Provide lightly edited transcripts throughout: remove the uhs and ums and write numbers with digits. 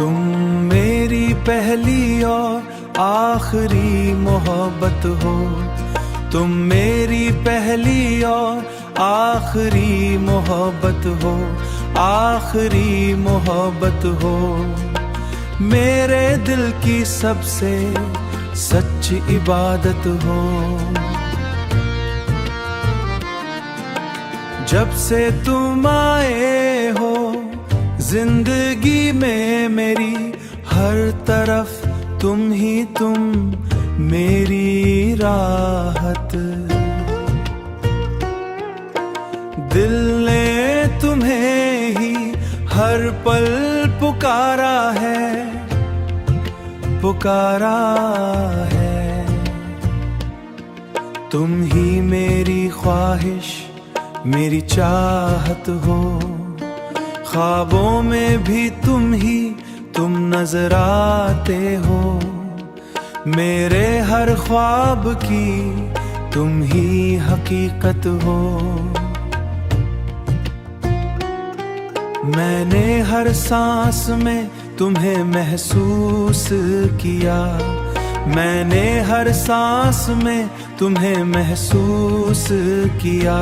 तुम मेरी पहली और आखिरी मोहब्बत हो, तुम मेरी पहली और आखिरी मोहब्बत हो, आखिरी मोहब्बत हो। मेरे दिल की सबसे सच्ची इबादत हो। जब से तुम आए हो जिंदगी में मेरी, हर तरफ तुम ही तुम मेरी राहत। दिल ने तुम्हें ही हर पल पुकारा है, पुकारा है। तुम ही मेरी ख्वाहिश, मेरी चाहत हो। ख्वाबों में भी तुम नजर आते हो। मेरे हर ख्वाब की तुम ही हकीकत हो। मैंने हर सांस में तुम्हें महसूस किया, मैंने हर सांस में तुम्हें महसूस किया।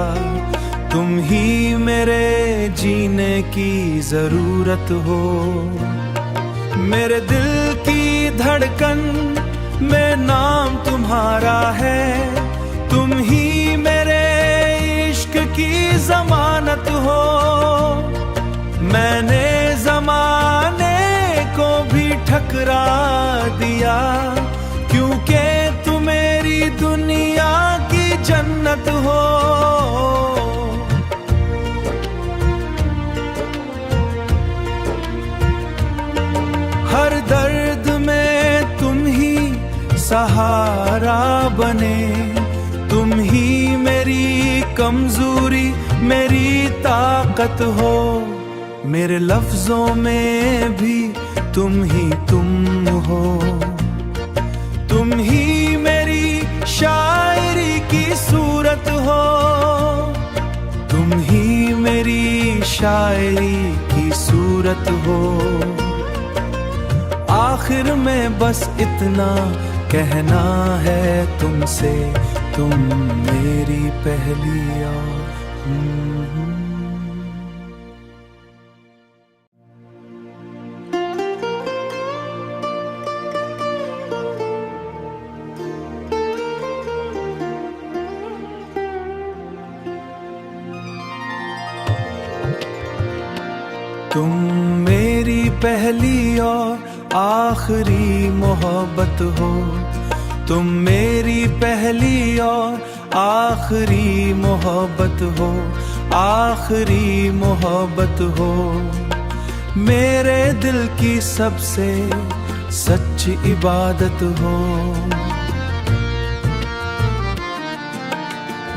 तुम ही मेरे जीने की जरूरत हो। मेरे दिल की धड़कन में नाम तुम्हारा है। तुम ही मेरे इश्क की जमानत हो। मैंने जमाने को भी ठकरा दिया, क्योंकि तुम मेरी दुनिया की जन्नत हो। हर दर्द में तुम ही सहारा बने। तुम ही मेरी कमजोरी, मेरी ताकत हो। मेरे लफ्जों में भी तुम ही तुम हो। तुम ही मेरी शायरी की सूरत हो। तुम ही मेरी शायरी की सूरत हो। आखिर में बस इतना कहना है तुमसे, तुम मेरी पहली और तुम मेरी पहली और आखिरी मोहब्बत हो। तुम मेरी पहली और आखिरी मोहब्बत हो, आखिरी मोहब्बत हो। मेरे दिल की सबसे सच्ची इबादत हो।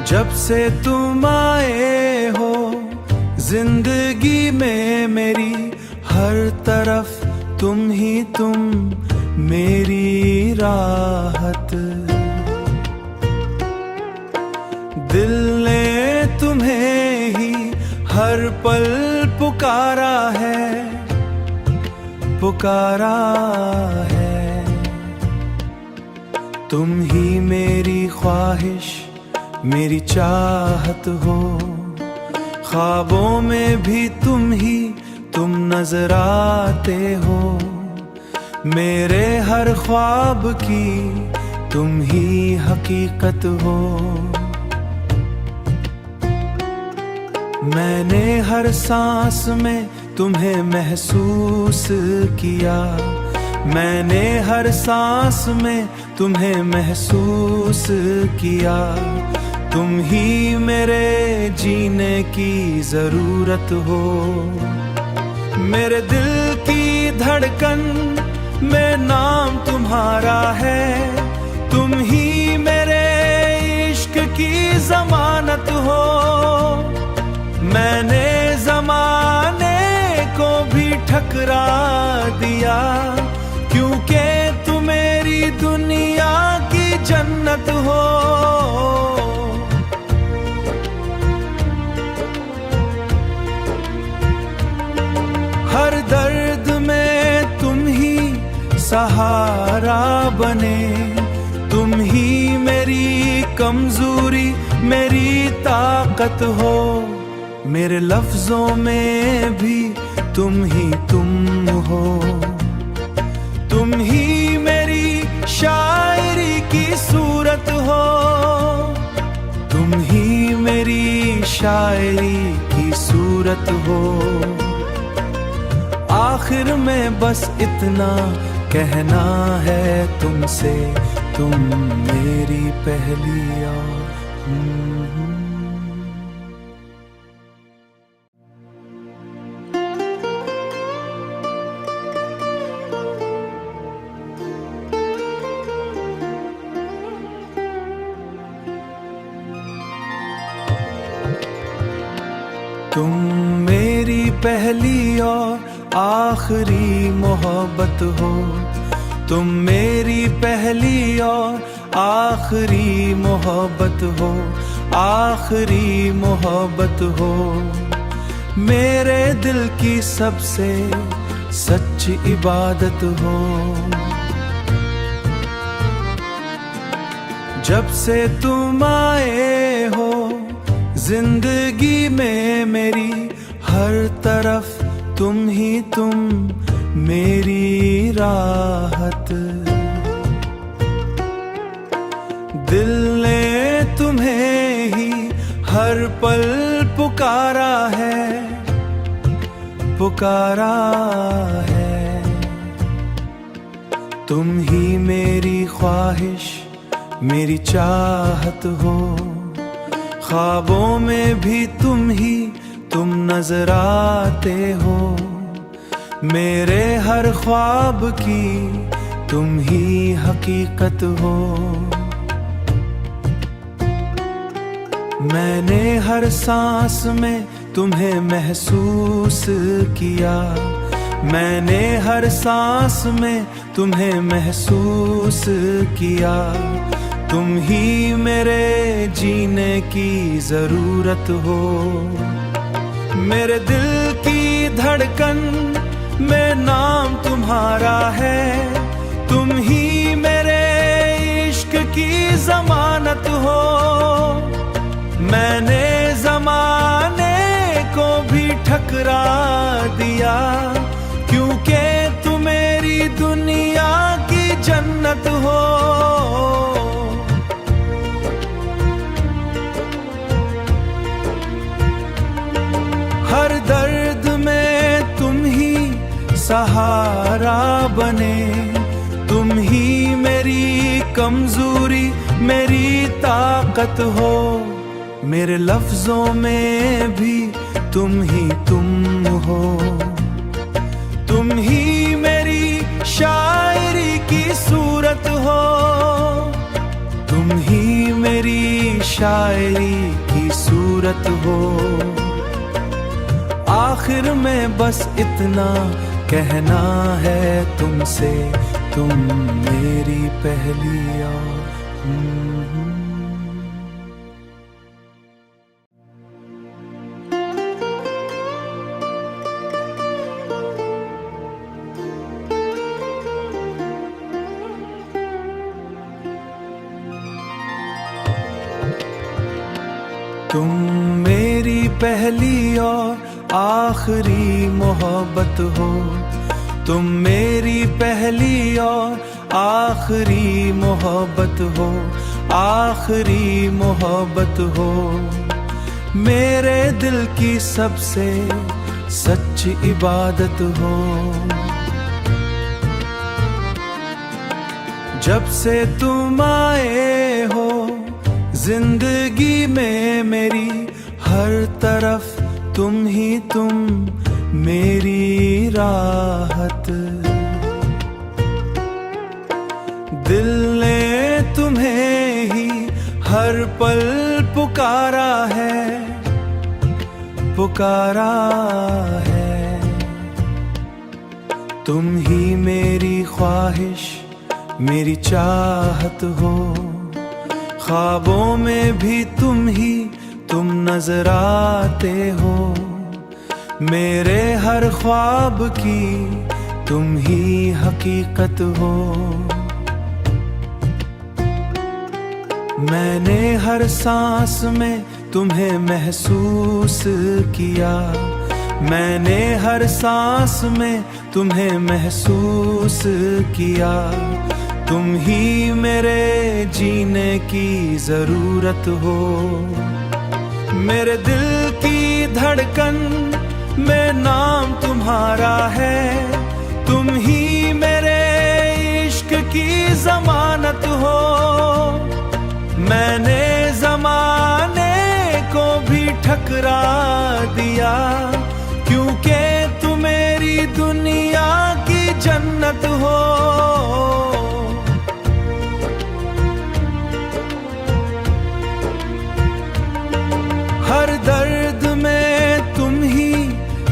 जब से तुम आए हो जिंदगी में मेरी, हर तरफ तुम ही तुम मेरी राहत। दिल ने तुम्हें ही हर पल पुकारा है, पुकारा है। तुम ही मेरी ख्वाहिश, मेरी चाहत हो। ख्वाबों में भी तुम नजर आते हो। मेरे हर ख्वाब की तुम ही हकीकत हो। मैंने हर सांस में तुम्हें महसूस किया, मैंने हर सांस में तुम्हें महसूस किया। तुम ही मेरे जीने की जरूरत हो। मेरे दिल की धड़कन में नाम तुम्हारा है। तुम ही मेरे इश्क की जमानत हो। मैंने जमाने को भी ठकरा दिया, क्योंकि तुम मेरी दुनिया की जन्नत हो। हर दर्द में तुम सहारा बने। तुम ही मेरी कमजोरी, मेरी ताकत हो। मेरे लफ्जों में भी तुम ही तुम हो। तुम ही मेरी शायरी की सूरत हो। तुम ही मेरी शायरी की सूरत हो। आखिर में बस इतना कहना है तुमसे, तुम मेरी पहली और तुम मेरी पहली और आखिरी मोहब्बत हो। तुम मेरी पहली और आखिरी मोहब्बत हो। आखिरी मोहब्बत हो। मेरे दिल की सबसे सच्ची इबादत हो। जब से तुम आए हो जिंदगी में मेरी, हर तरफ तुम ही तुम मेरी राहत। दिल ने तुम्हें ही हर पल पुकारा है, पुकारा है। तुम ही मेरी ख्वाहिश, मेरी चाहत हो। ख्वाबों में भी तुम नजर आते हो। मेरे हर ख्वाब की तुम ही हकीकत हो। मैंने हर सांस में तुम्हें महसूस किया। मैंने हर सांस में तुम्हें महसूस किया। तुम ही मेरे जीने की जरूरत हो। मेरे दिल की धड़कन में नाम तुम्हारा है। तुम ही मेरे इश्क की जमानत हो। मैंने जमाने को भी ठकरा दिया, क्योंकि तुम मेरी दुनिया की जन्नत हो। हर दर्द में तुम ही सहारा बने। तुम ही मेरी कमजोरी, मेरी ताकत हो। मेरे लफ्जों में भी तुम ही तुम हो। तुम ही मेरी शायरी की सूरत हो। तुम ही मेरी शायरी की सूरत हो। आखिर में बस इतना कहना है तुमसे, तुम मेरी पहली और तुम मेरी पहली और आखिरी मोहब्बत हो। तुम मेरी पहली और आखिरी मोहब्बत हो। आखिरी मोहब्बत हो। मेरे दिल की सबसे सच्ची इबादत हो। जब से तुम आए हो जिंदगी में मेरी, हर तरफ तुम ही तुम मेरी राहत। दिल ने तुम्हें ही हर पल पुकारा है, पुकारा है। तुम ही मेरी ख्वाहिश, मेरी चाहत हो। ख्वाबों में भी तुम नजर आते हो। मेरे हर ख्वाब की तुम ही हकीकत हो। मैंने हर सांस में तुम्हें महसूस किया, मैंने हर सांस में तुम्हें महसूस किया। तुम ही मेरे जीने की जरूरत हो। मेरे दिल की धड़कन में नाम तुम्हारा है, तुम ही मेरे इश्क की जमानत हो। मैंने जमाने को भी ठकरा दिया, क्योंकि तुम मेरी दुनिया की जन्नत हो। हर दर्द में तुम ही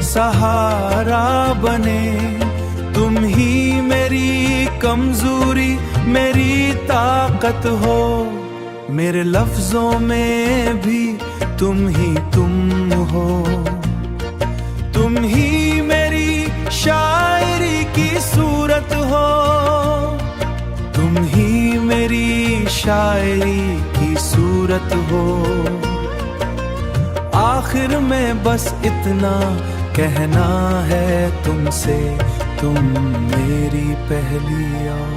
सहारा बने, तुम ही मेरी कमजोरी मेरी ताकत हो। मेरे लफ्जों में भी तुम ही तुम हो, तुम ही मेरी शायरी की सूरत हो, तुम ही मेरी शायरी की सूरत हो। आखिर में बस इतना कहना है तुमसे, तुम मेरी पहली और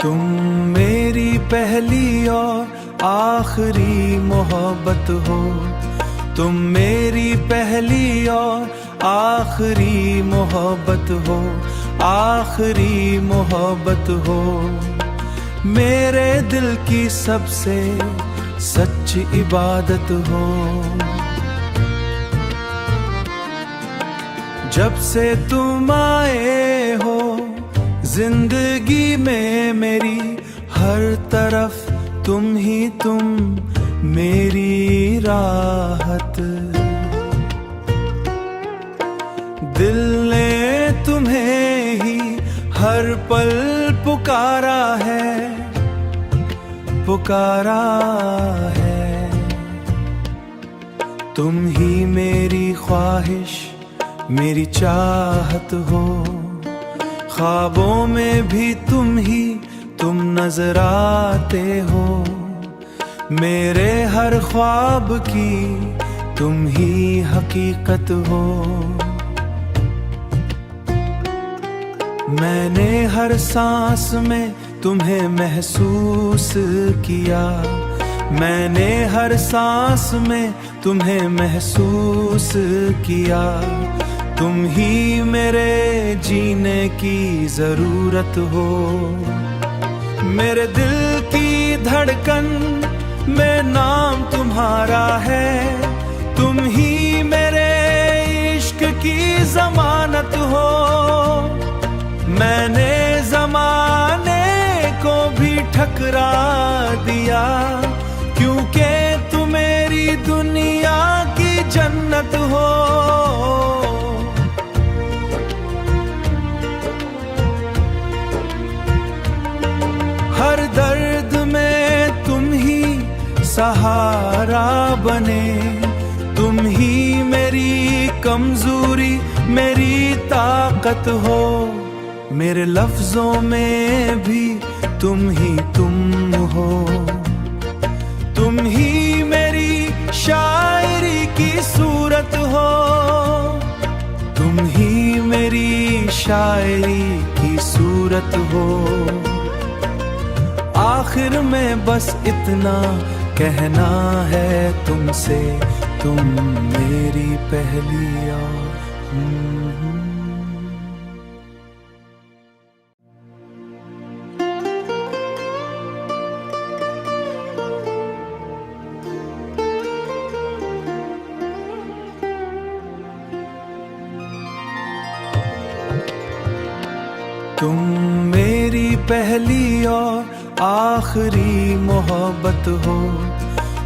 तुम मेरी पहली और आखिरी मोहब्बत हो, तुम मेरी पहली और आखिरी मोहब्बत हो, आखिरी मोहब्बत हो। मेरे दिल की सबसे सच्ची इबादत हो। जब से तुम आए हो जिंदगी में मेरी, हर तरफ तुम ही तुम मेरी राहत। दिल ने तुम्हें ही हर पल पुकारा है, पुकारा है। तुम ही मेरी ख्वाहिश मेरी चाहत हो, ख्वाबों में भी तुम ही तुम नजर आते हो। मेरे हर ख्वाब की तुम ही हकीकत हो। मैंने हर सांस में तुम्हें महसूस किया, मैंने हर सांस में तुम्हें महसूस किया। तुम ही मेरे जीने की जरूरत हो। मेरे दिल की धड़कन में नाम तुम्हारा है, तुम ही मेरे इश्क की जमानत हो। मैंने जमाने को भी ठकरा दिया, क्योंकि तुम मेरी दुनिया की जन्नत हो। हर दर्द में तुम ही सहारा बने, तुम ही मेरी कमजोरी मेरी ताकत हो। मेरे लफ्जों में भी तुम ही तुम हो, तुम ही मेरी शायरी की सूरत हो, तुम ही मेरी शायरी की सूरत हो। आखिर में बस इतना कहना है तुमसे, तुम मेरी पहली और तुम मेरी पहली और आखिरी मोहब्बत हो,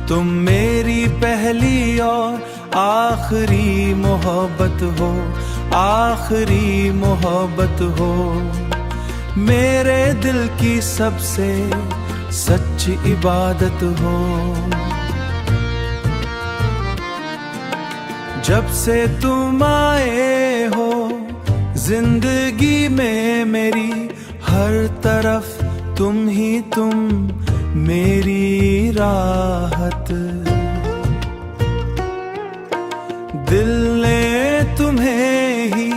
तुम मेरी पहली और आखिरी मोहब्बत हो, आखिरी मोहब्बत हो। मेरे दिल की सबसे सच्ची इबादत हो। जब से तुम आए हो जिंदगी में मेरी, हर तरफ तुम ही तुम मेरी राहत। दिल ने तुम्हें ही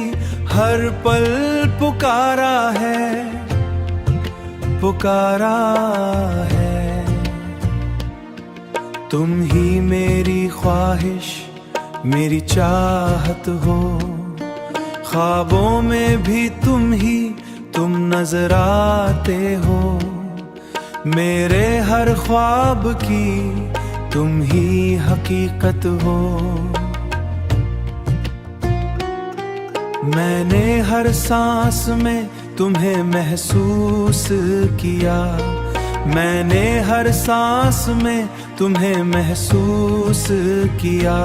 हर पल पुकारा है, पुकारा है। तुम ही मेरी ख्वाहिश, मेरी चाहत हो। ख्वाबों में भी तुम नजर आते हो। मेरे हर ख्वाब की तुम ही हकीकत हो। मैंने हर सांस में तुम्हें महसूस किया। मैंने हर सांस में तुम्हें महसूस किया।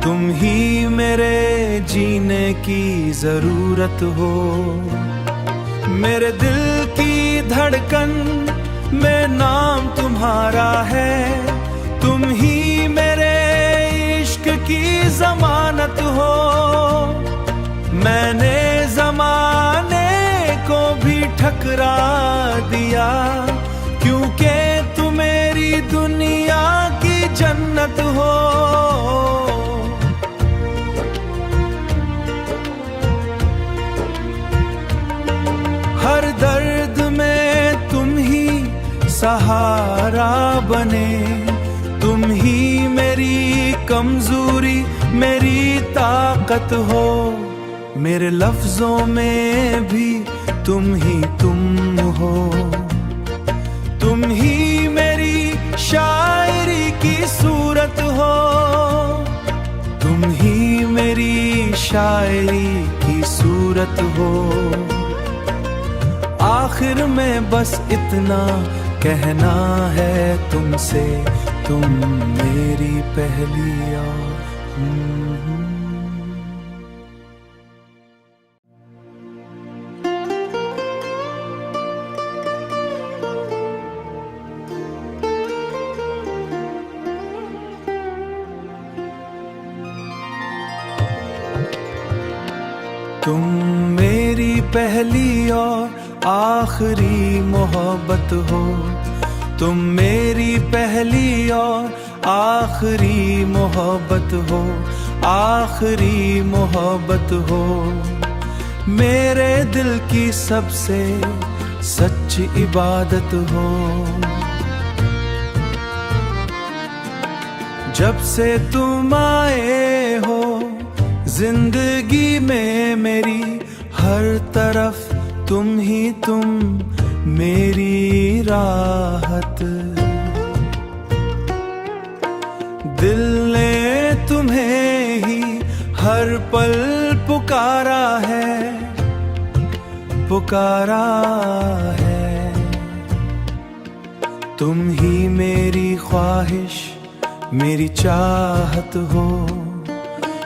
तुम ही मेरे जीने की जरूरत हो। मेरे दिल की धड़कन में नाम तुम्हारा है। तुम ही मेरे इश्क की जमानत हो। मैंने जमाने को भी ठकरा दिया, क्योंकि तुम मेरी दुनिया की जन्नत हो। हर दर्द में तुम ही सहारा बने। तुम ही मेरी कमजोरी, मेरी ताकत हो। मेरे लफ्जों में भी तुम ही तुम हो। तुम ही मेरी शायरी की सूरत हो। तुम ही मेरी शायरी की सूरत हो। आखिर में बस इतना कहना है तुमसे, तुम मेरी पहली और तुम मेरी पहली और आखिरी मोहब्बत हो। तुम मेरी पहली और आखिरी मोहब्बत हो, आखिरी मोहब्बत हो। मेरे दिल की सबसे सच्ची इबादत हो। जब से तुम आए हो जिंदगी में मेरी, हर तरफ तुम ही तुम मेरी राहत। दिल ने तुम्हें ही हर पल पुकारा है, पुकारा है। तुम ही मेरी ख्वाहिश, मेरी चाहत हो।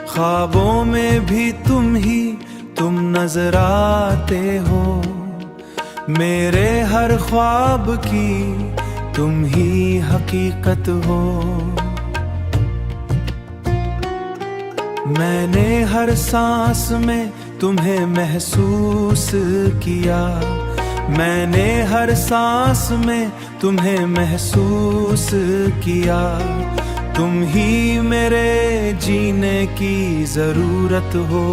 ख्वाबों में भी तुम नजर आते हो। मेरे हर ख्वाब की तुम ही हकीकत हो। मैंने हर सांस में तुम्हें महसूस किया। मैंने हर सांस में तुम्हें महसूस किया। तुम ही मेरे जीने की जरूरत हो।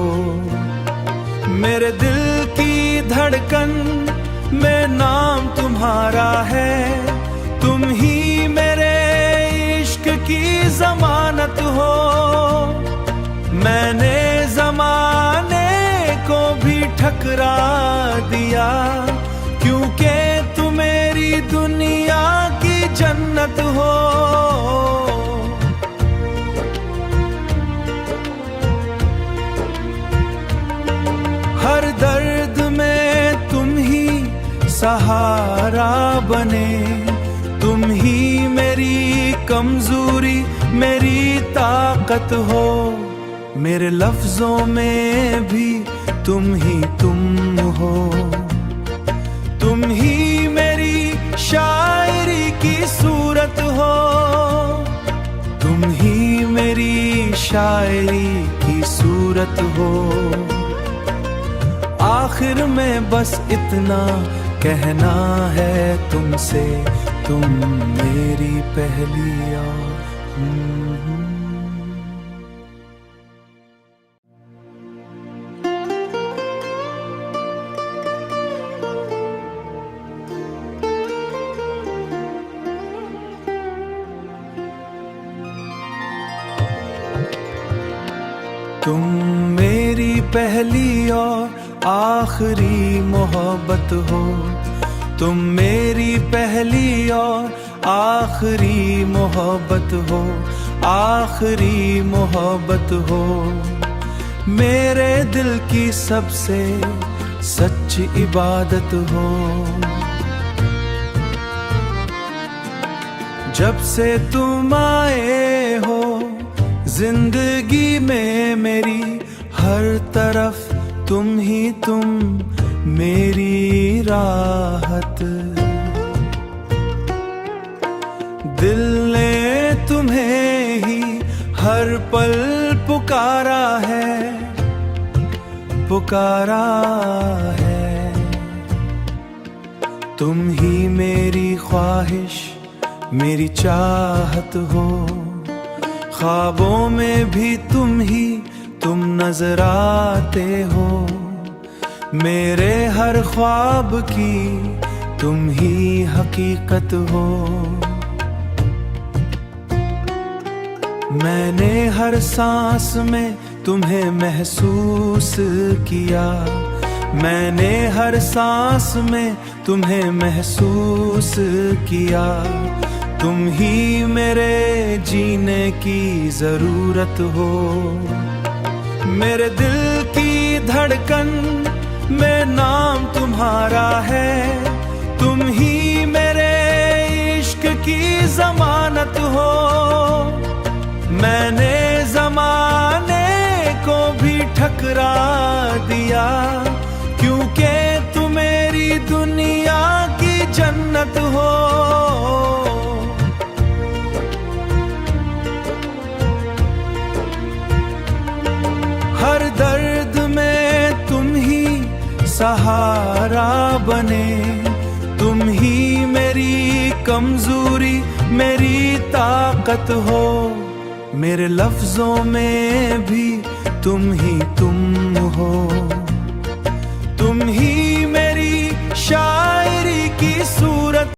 मेरे दिल की धड़कन में नाम तुम्हारा है। तुम ही मेरे इश्क की जमानत हो। मैंने जमाने को भी ठकरा दिया, क्योंकि तुम मेरी दुनिया की जन्नत हो। हर दर्द में तुम ही सहारा बने। तुम ही मेरी कमजोरी, मेरी ताकत हो, मेरे लफ्जों में भी तुम ही तुम हो। तुम ही मेरी शायरी की सूरत हो, तुम ही मेरी शायरी की सूरत हो। आखिर में बस इतना कहना है तुमसे, तुम मेरी पहली और तुम मेरी पहली और आखिरी मोहब्बत हो, तुम मेरी पहली और आखिरी मोहब्बत हो, आखिरी मोहब्बत हो। मेरे दिल की सबसे सच्ची इबादत हो। जब से तुम आए हो जिंदगी में मेरी, हर तरफ तुम ही तुम मेरी राहत। दिल ने तुम्हें ही हर पल पुकारा है, पुकारा है। तुम ही मेरी ख्वाहिश, मेरी चाहत हो। ख्वाबों में भी तुम ही तुम नजर आते हो। मेरे हर ख्वाब की तुम ही हकीकत हो। मैंने हर सांस में तुम्हें महसूस किया, मैंने हर सांस में तुम्हें महसूस किया। तुम ही मेरे जीने की जरूरत हो। मेरे दिल की धड़कन में नाम तुम्हारा है। तुम ही मेरे इश्क की जमानत हो। मैंने जमाने को भी ठकरा दिया, क्योंकि तुम मेरी दुनिया की जन्नत हो। हर दर्द में तुम ही सहारा बने। तुम ही मेरी कमजोरी, मेरी ताकत हो। मेरे लफ्जों में भी तुम ही तुम हो।